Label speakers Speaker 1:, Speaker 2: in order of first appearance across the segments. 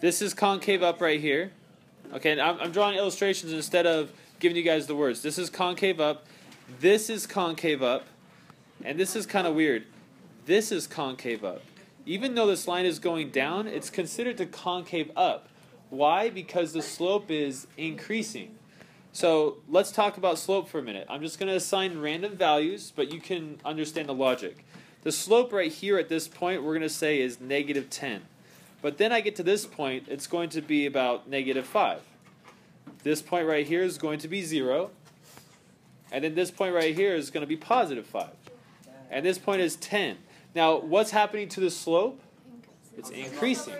Speaker 1: This is concave up right here. Okay, and I'm drawing illustrations instead of giving you guys the words. This is concave up. This is concave up. And this is kind of weird. This is concave up. Even though this line is going down, it's considered to concave up. Why? Because the slope is increasing. So let's talk about slope for a minute. I'm just going to assign random values, but you can understand the logic. The slope right here at this point, we're going to say is negative 10. But then I get to this point, it's going to be about negative 5. This point right here is going to be 0. And then this point right here is going to be positive 5. And this point is 10. Now, what's happening to the slope? It's increasing.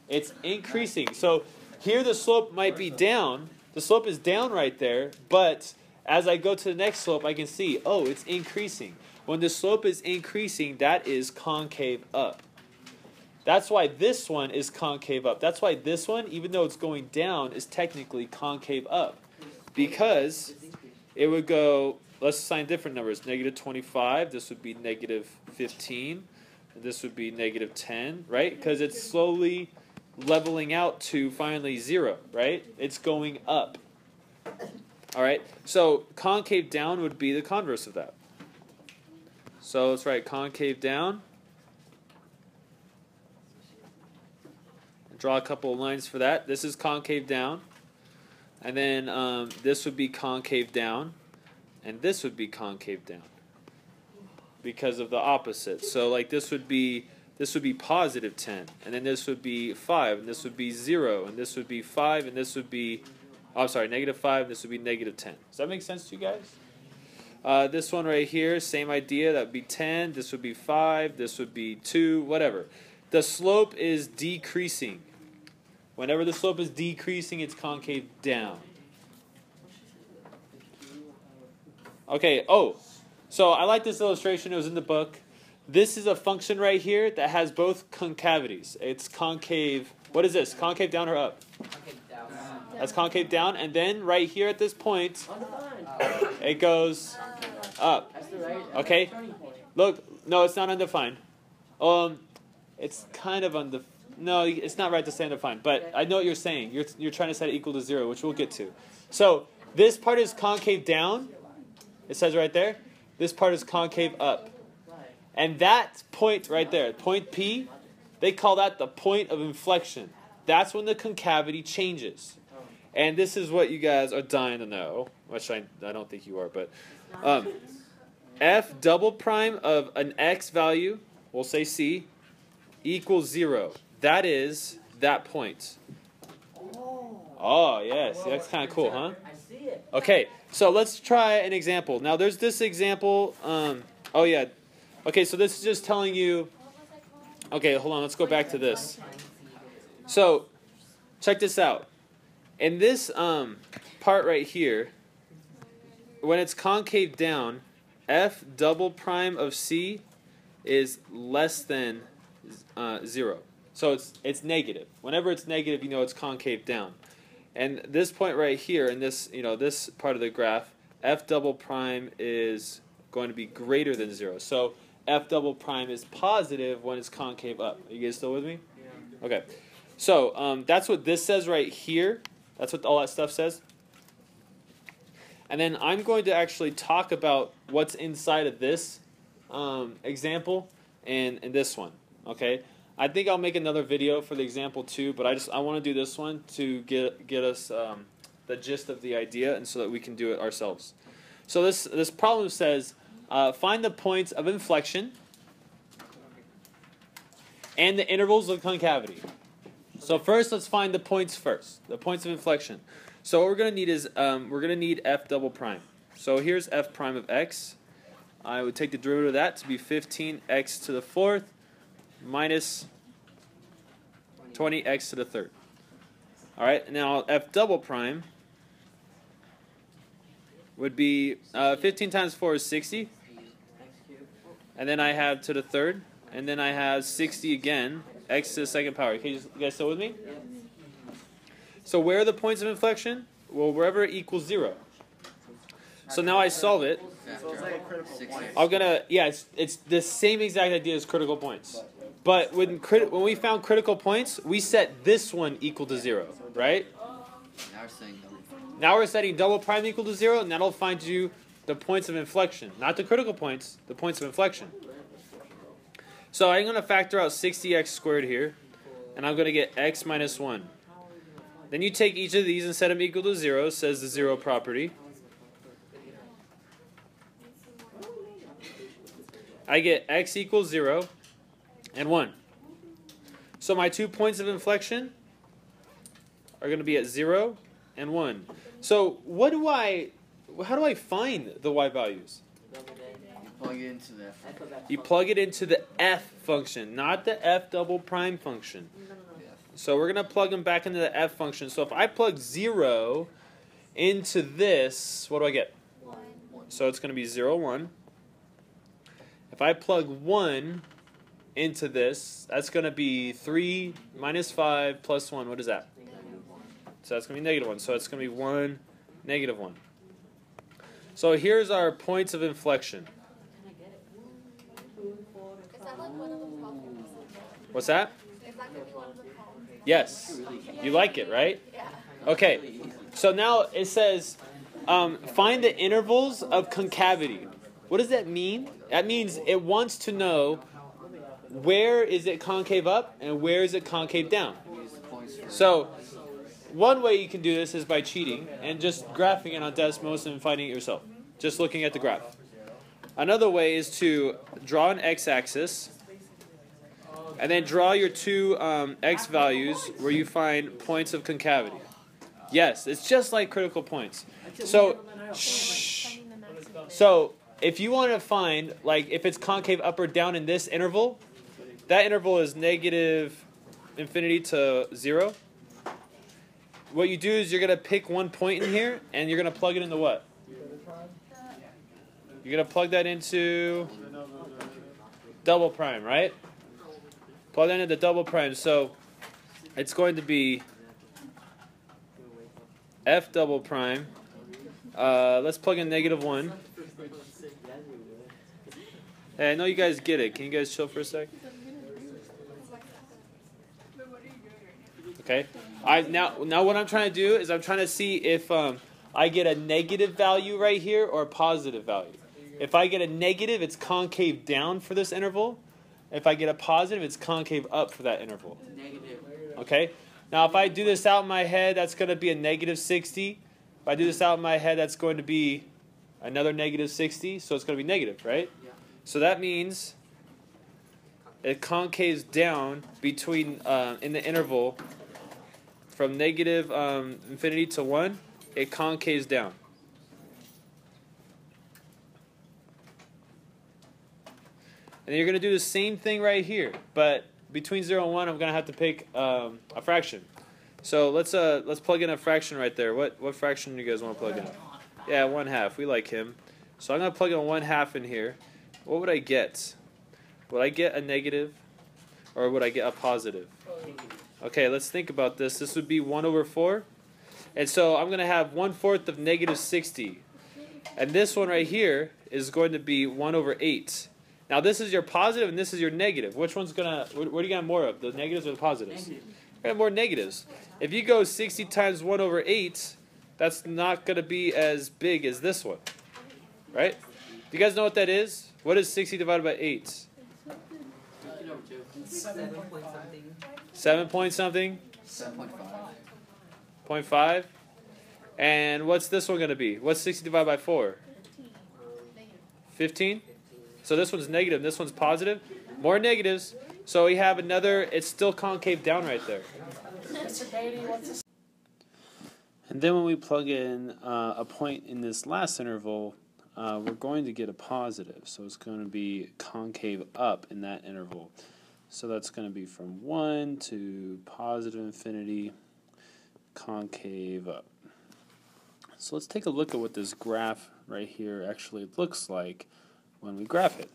Speaker 1: It's increasing. So here the slope might be down. The slope is down right there. But as I go to the next slope, I can see, oh, it's increasing. When the slope is increasing, that is concave up. That's why this one is concave up. That's why this one, even though it's going down, is technically concave up. Because it would go, let's assign different numbers. Negative 25, this would be negative 15. And this would be negative 10, right? Because it's slowly leveling out to finally 0, right? It's going up. All right? So concave down would be the converse of that. So let's write concave down. Draw a couple of lines for that. This is concave down. And then this would be concave down. And this would be concave down. Because of the opposite. So like this would be positive 10. And then this would be 5. And this would be 0. And this would be 5. And this would be, oh, I'm sorry, negative 5. And this would be negative 10. Does that make sense to you guys? This one right here, same idea. That would be 10. This would be 5. This would be 2. Whatever. The slope is decreasing. Whenever the slope is decreasing, it's concave down. Okay, oh, so I like this illustration. It was in the book. This is a function right here that has both concavities. It's concave. What is this? Concave down or up?
Speaker 2: Concave down.
Speaker 1: That's concave down. And then right here at this point, it goes up. Okay? Look, no, it's not undefined. It's kind of undefined. No, it's not right to say undefined, but I know what you're saying. You're trying to set it equal to 0, which we'll get to. So this part is concave down. It says right there. This part is concave up. And that point right there, point P, they call that the point of inflection. That's when the concavity changes. And this is what you guys are dying to know, which I don't think you are, but F double prime of an X value, we'll say C, equals 0. That is that point. Oh, yes. That's kind of cool, huh?
Speaker 2: I see it.
Speaker 1: Okay, so let's try an example. Now, there's this example. Oh, yeah. Okay, so this is just telling you. Okay, hold on. Let's go back to this. So, check this out. In this part right here, when it's concave down, F double prime of C is less than 0. So it's negative. Whenever it's negative, you know it's concave down. And this point right here, in this this part of the graph, F double prime is going to be greater than 0. So F double prime is positive when it's concave up. Are you guys still with me? Yeah. Okay. So that's what this says right here. That's what all that stuff says. And then I'm going to actually talk about what's inside of this example and this one. Okay. I think I'll make another video for the example too, but I want to do this one to get us the gist of the idea, and so that we can do it ourselves. So this problem says find the points of inflection and the intervals of concavity. So first, let's find the points first, the points of inflection. So what we're going to need is we're going to need F double prime. So here's F prime of X. I would take the derivative of that to be 15x to the 4th minus 20x to the 3rd. All right, now F double prime would be 15 times 4 is 60. And then I have to the 3rd. And then I have 60 again, x to the 2nd power. Okay, you guys still with me? So where are the points of inflection? Well, wherever it equals 0. So now I solve it.
Speaker 2: So it's like a critical point.
Speaker 1: I'm gonna, yeah, it's the same exact idea as critical points. But when we found critical points, we set this one equal to 0, right? Now we're setting double prime equal to 0, and that'll find you the points of inflection. Not the critical points, the points of inflection. So I'm going to factor out 60x squared here, and I'm going to get x minus 1. Then you take each of these and set them equal to 0, says the 0 property. I get x equals 0 and 1. So my 2 points of inflection are going to be at 0 and 1. So how do I find the y values? You plug it into the f function, not the f double prime function. So we're going to plug them back into the f function. So if I plug 0 into this, what do I get?
Speaker 2: 1.
Speaker 1: So it's going to be 0, 1. If I plug 1 into this, that's going to be 3 minus 5 plus 1. What is that? So that's going to be negative 1. So it's going to be 1, negative 1. So here's our points of inflection.
Speaker 2: Is that like one of the problems?
Speaker 1: What's that?
Speaker 2: Is that going to be one of the problems?
Speaker 1: Yes. You like it, right?
Speaker 2: Yeah.
Speaker 1: Okay. So now it says, find the intervals of concavity. What does that mean? That means it wants to know where is it concave up and where is it concave down. So one way you can do this is by cheating and just graphing it on Desmos and finding it yourself. Just looking at the graph. Another way is to draw an x-axis and then draw your two x values where you find points of concavity. Yes, it's just like critical points. So if you want to find, like, if it's concave up or down in this interval, that interval is negative infinity to 0. What you do is you're going to pick one point in here, and you're going to plug it into what? You're going to plug that into double prime, right? Plug that into double prime. So it's going to be f double prime. Let's plug in negative 1. Hey, I know you guys get it. Can you guys chill for a sec? Okay. Now what I'm trying to do is I'm trying to see if I get a negative value right here or a positive value. If I get a negative, it's concave down for this interval. If I get a positive, it's concave up for that interval. Okay? Now if I do this out in my head, that's going to be a negative 60. If I do this out in my head, that's going to be another negative 60. So it's going to be negative, right? So that means it concaves down between in the interval from negative infinity to 1. It concaves down. And you're going to do the same thing right here, but between 0 and 1, I'm going to have to pick a fraction. So let's plug in a fraction right there. What fraction do you guys want to plug in? Yeah, 1/2. We like him. So I'm going to plug in 1/2 in here. What would I get? Would I get a negative, or would I get a positive? Okay, let's think about this. This would be 1/4. And so I'm going to have 1/4 of negative 60. And this one right here is going to be 1/8. Now this is your positive and this is your negative. Which one's going to, what do you got more of? The negatives or the positives? You're going to have more negatives. If you go 60 times 1/8, that's not going to be as big as this one. Right? Do you guys know what that is? What is 60 divided by 8?
Speaker 3: 7 point something.
Speaker 1: 7 point something?
Speaker 3: 7.5.
Speaker 1: 0.5. And what's this one going to be? What's 60 divided by 4? 15? So this one's negative, this one's positive. More negatives. So we have another, it's still concave down right there. And then when we plug in a point in this last interval, we're going to get a positive. So it's going to be concave up in that interval. So that's going to be from 1 to positive infinity, concave up. So let's take a look at what this graph right here actually looks like when we graph it.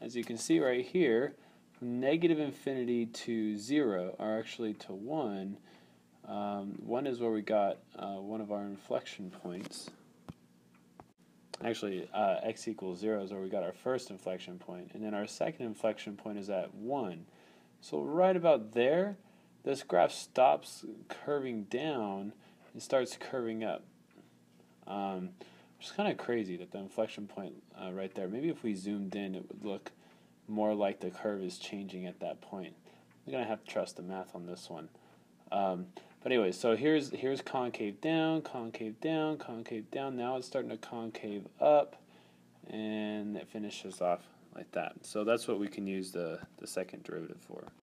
Speaker 1: As you can see right here, from negative infinity to 0, or actually to 1, 1 is where we got one of our inflection points. Actually, x equals 0 is where we got our first inflection point, and then our second inflection point is at 1. So right about there, this graph stops curving down and starts curving up. Which is kind of crazy that the inflection point right there, maybe if we zoomed in, it would look more like the curve is changing at that point. I'm going to have to trust the math on this one. But anyway, so here's concave down, concave down, concave down. Now it's starting to concave up, and it finishes off like that. So that's what we can use the second derivative for.